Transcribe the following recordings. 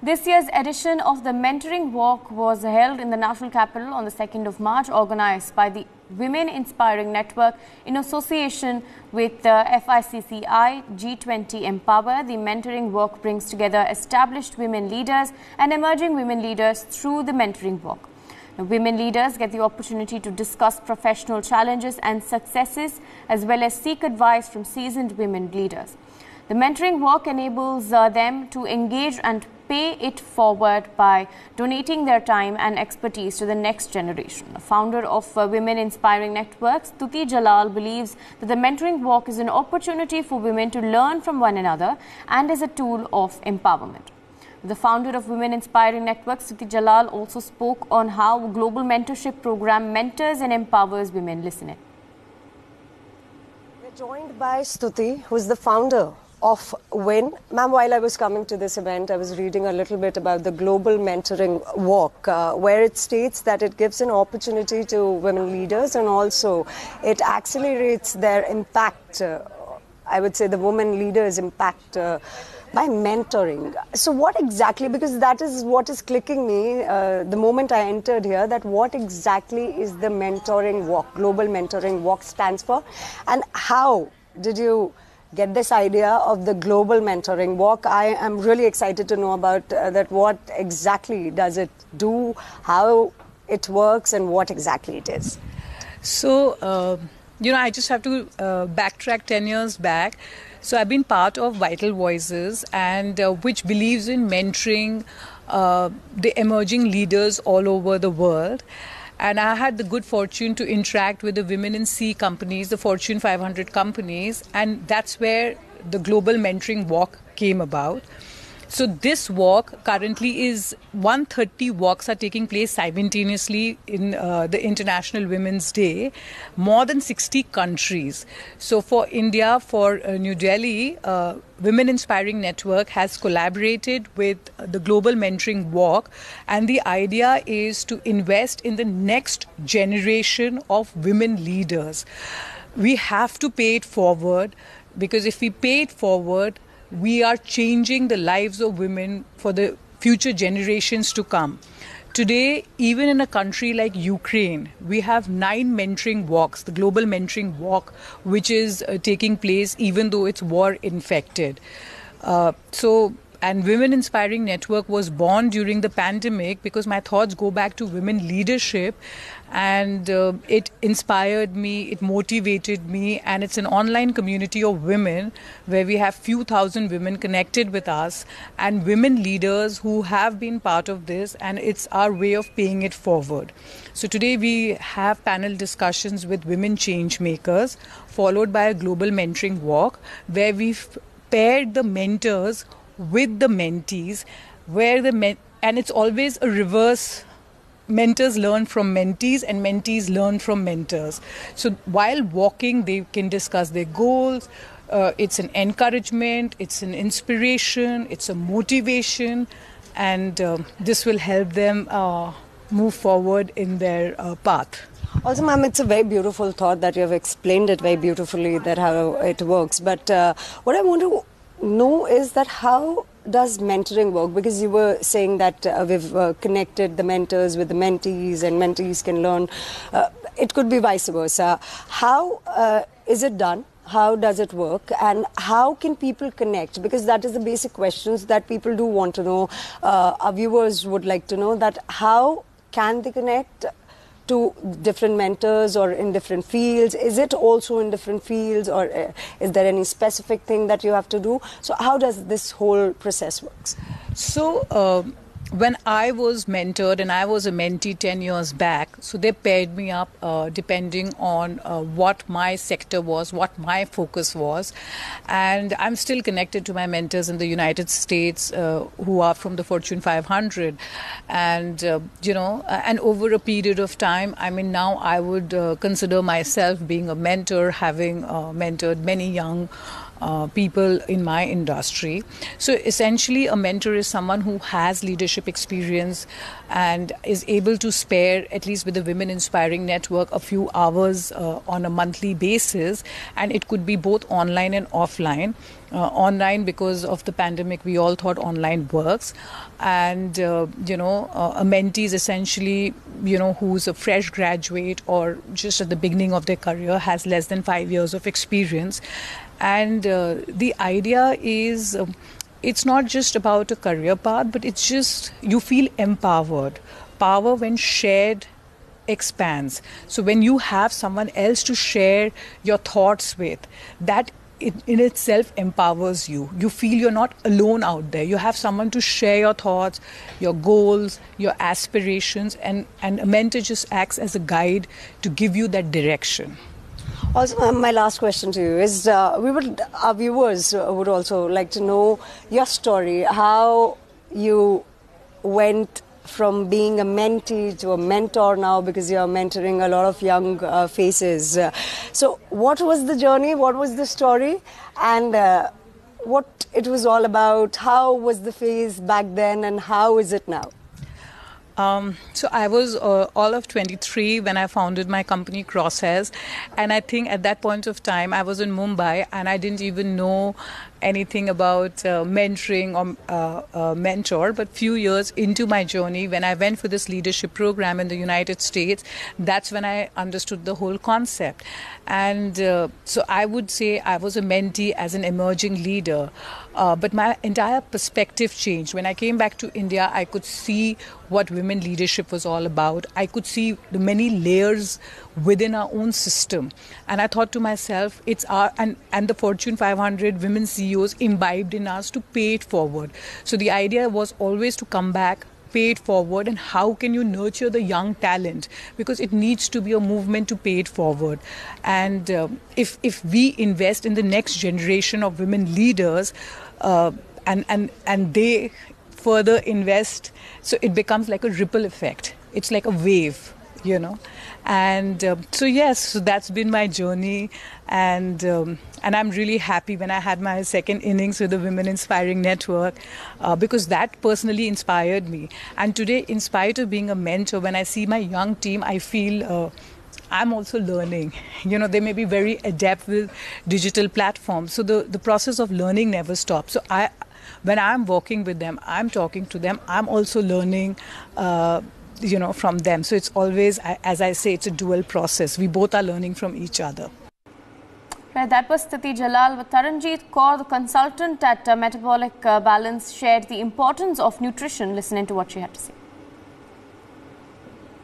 This year's edition of the Mentoring Walk was held in the National Capital on the 2nd of March, organized by the Women Inspiring Network in association with FICCI G20 Empower. The Mentoring Walk brings together established women leaders and emerging women leaders through the Mentoring Walk. Now, women leaders get the opportunity to discuss professional challenges and successes, as well as seek advice from seasoned women leaders. The Mentoring Walk enables them to engage and pay it forward by donating their time and expertise to the next generation. The founder of Women Inspiring Networks, Stuti Jalal, believes that the Mentoring Walk is an opportunity for women to learn from one another and is a tool of empowerment. The founder of Women Inspiring Networks, Stuti Jalal, also spoke on how a global mentorship program mentors and empowers women. Listen in. We're joined by Stuti, who is the founder of WIN. Ma'am, while I was coming to this event, I was reading a little bit about the Global Mentoring Walk, where it states that it gives an opportunity to women leaders and also it accelerates their impact, I would say the women leaders' impact by mentoring. So what exactly, because that is what is clicking me the moment I entered here, that what exactly is the Mentoring Walk, Global Mentoring Walk stands for, and how did you get this idea of the Global Mentoring Walk? I am really excited to know about that. What exactly does it do, how it works, and what exactly it is? So, I just have to backtrack 10 years back. So I've been part of Vital Voices, and which believes in mentoring the emerging leaders all over the world. And I had the good fortune to interact with the Women in C companies, the Fortune 500 companies, and that's where the Global Mentoring Walk came about. So this walk currently is 130 walks are taking place simultaneously in the International Women's Day, more than 60 countries. So for India, for New Delhi, Women Inspiring Network has collaborated with the Global Mentoring Walk, and the idea is to invest in the next generation of women leaders. We have to pay it forward, because if we pay it forward, we are changing the lives of women for the future generations to come. Today, even in a country like Ukraine, we have 9 mentoring walks, the Global Mentoring Walk, which is taking place even though it's war-infected. And Women Inspiring Network was born during the pandemic because my thoughts go back to women leadership, and it inspired me, it motivated me, and it's an online community of women where we have few thousand women connected with us and women leaders who have been part of this, and it's our way of paying it forward. So today we have panel discussions with women change makers, followed by a global mentoring walk where we've paired the mentors with the mentees, where and it's always a reverse. Mentors learn from mentees and mentees learn from mentors. So while walking, they can discuss their goals. It's an encouragement, it's an inspiration, it's a motivation, and this will help them move forward in their path. Also, ma'am, it's a very beautiful thought that you have explained it very beautifully, that how it works. But what I want to know is that how does mentoring work? Because you were saying that we've connected the mentors with the mentees, and mentees can learn. It could be vice versa. How is it done? How does it work? And how can people connect? Because that is the basic questions that people do want to know. Our viewers would like to know that how can they connect to different mentors or in different fields? Is it also in different fields, or is there any specific thing that you have to do? So how does this whole process works? So when I was mentored and I was a mentee 10 years back, so they paired me up depending on what my sector was, what my focus was. And I'm still connected to my mentors in the United States who are from the Fortune 500. And, and over a period of time, I mean, now I would consider myself being a mentor, having mentored many young people in my industry. So essentially, a mentor is someone who has leadership experience and is able to spare, at least with the Women Inspiring Network, a few hours on a monthly basis. And it could be both online and offline. Online, because of the pandemic, we all thought online works. And, a mentee is essentially, who's a fresh graduate or just at the beginning of their career, has less than 5 years of experience. And the idea is it's not just about a career path, but it's just you feel empowered. Power, when shared, expands. So when you have someone else to share your thoughts with, that in itself empowers you. You feel you're not alone out there. You have someone to share your thoughts, your goals, your aspirations, and a mentor just acts as a guide to give you that direction. Also, my last question to you is, our viewers would also like to know your story, how you went from being a mentee to a mentor now, because you're mentoring a lot of young faces. So what was the journey? What was the story? And what it was all about? How was the phase back then and how is it now? So I was all of 23 when I founded my company Crosshairs, and I think at that point of time I was in Mumbai and I didn't even know anything about mentoring or mentor. But few years into my journey, when I went for this leadership program in the United States, that's when I understood the whole concept. And so I would say I was a mentee as an emerging leader. But my entire perspective changed. When I came back to India, I could see what women leadership was all about. I could see the many layers within our own system. And I thought to myself, it's our, and the Fortune 500 women CEOs imbibed in us to pay it forward. So the idea was always to come back, pay it forward, and how can you nurture the young talent, because it needs to be a movement to pay it forward. And if we invest in the next generation of women leaders, and they further invest, so it becomes like a ripple effect. It's like a wave, and so that's been my journey. And I'm really happy when I had my second innings with the Women Inspiring Network, because that personally inspired me. And today, in spite of being a mentor, when I see my young team, I feel I'm also learning. They may be very adept with digital platforms. So the process of learning never stops. So when I'm working with them, I'm talking to them, I'm also learning from them. So it's always, as I say, it's a dual process. We both are learning from each other. Right, that was Stiti Jalal. But Taranjeet Kaur, the consultant at Metabolic Balance, shared the importance of nutrition. Listen into what she had to say.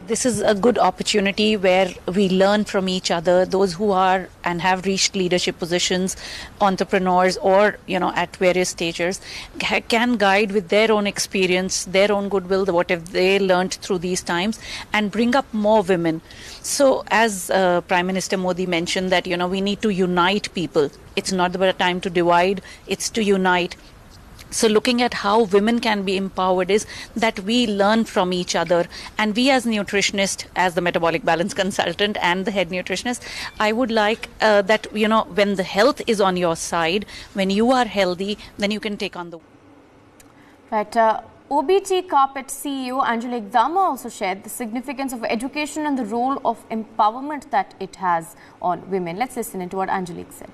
This is a good opportunity where we learn from each other, those who are and have reached leadership positions, entrepreneurs, or, at various stages, can guide with their own experience, their own goodwill, whatever they learned through these times, and bring up more women. So as Prime Minister Modi mentioned that, we need to unite people. It's not the time to divide, it's to unite. So looking at how women can be empowered is that we learn from each other. And we as nutritionists, as the metabolic balance consultant and the head nutritionist, I would like that, when the health is on your side, when you are healthy, then you can take on the... Right. OBT Carpet CEO Angelique Dama also shared the significance of education and the role of empowerment that it has on women. Let's listen into what Angelique said.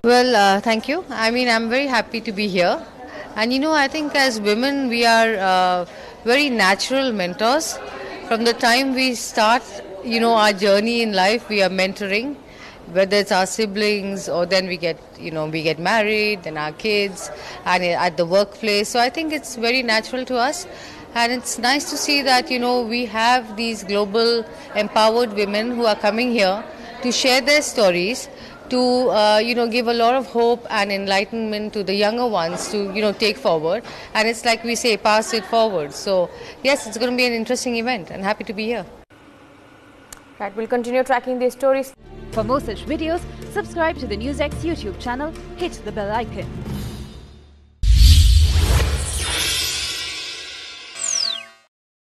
Well, thank you. I'm very happy to be here. And, I think as women, we are very natural mentors. From the time we start, our journey in life, we are mentoring, whether it's our siblings or then we get married, then our kids, and at the workplace. So I think it's very natural to us. And it's nice to see that, we have these global empowered women who are coming here to share their stories, to give a lot of hope and enlightenment to the younger ones to take forward. And it's like we say, pass it forward. So yes, it's going to be an interesting event, and happy to be here. Right, we'll continue tracking these stories. For more such videos, subscribe to the NewsX YouTube channel, hit the bell icon.